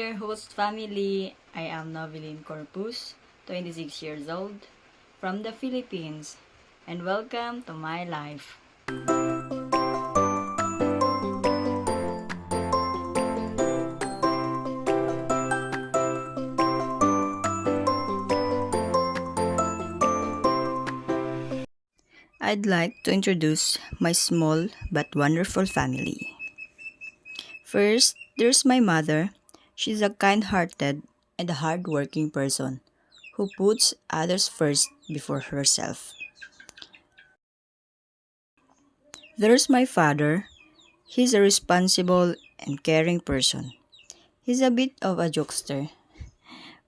dear host family. I am Noveline Corpus, 26 years old, from the Philippines, and welcome to my life. I'd like to introduce my small but wonderful family. First, there's my mother. She's a kind-hearted and a hard-working person who puts others first before herself. There's my father. He's a responsible and caring person. He's a bit of a jokester,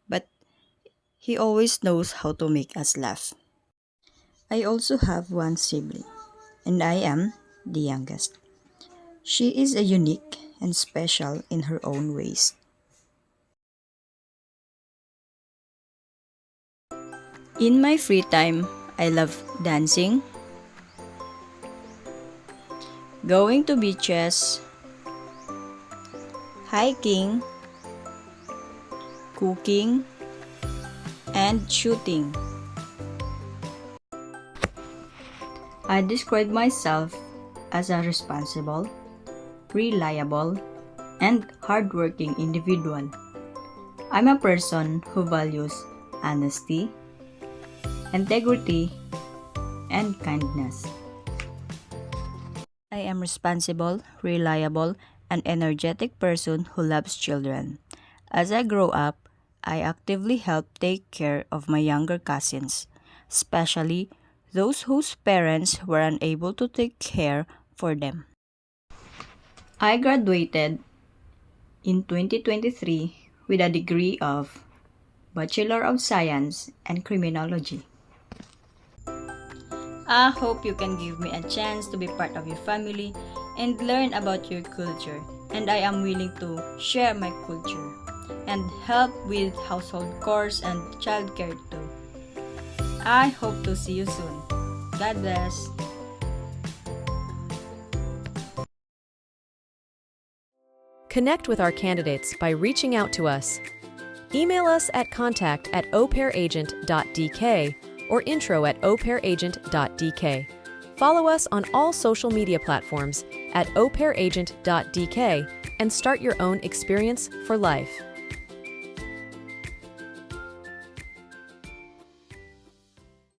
but he always knows how to make us laugh. I also have one sibling, and I am the youngest. She is a unique and special in her own ways. In my free time, I love dancing, going to beaches, hiking, cooking, and shooting. I describe myself as a responsible, reliable, and hardworking individual. I'm a person who values honesty, integrity, and kindness. I am responsible, reliable, and energetic person who loves children. As I grow up, I actively help take care of my younger cousins, especially those whose parents were unable to take care for them. I graduated in 2023 with a degree of Bachelor of Science and Criminology. I hope you can give me a chance to be part of your family and learn about your culture, and I am willing to share my culture and help with household chores and childcare too. I hope to see you soon. God bless. Connect with our candidates by reaching out to us. Email us at contact@aupairagent.dk or intro@aupairagent.dk. Follow us on all social media platforms at aupairagent.dk and start your own experience for life.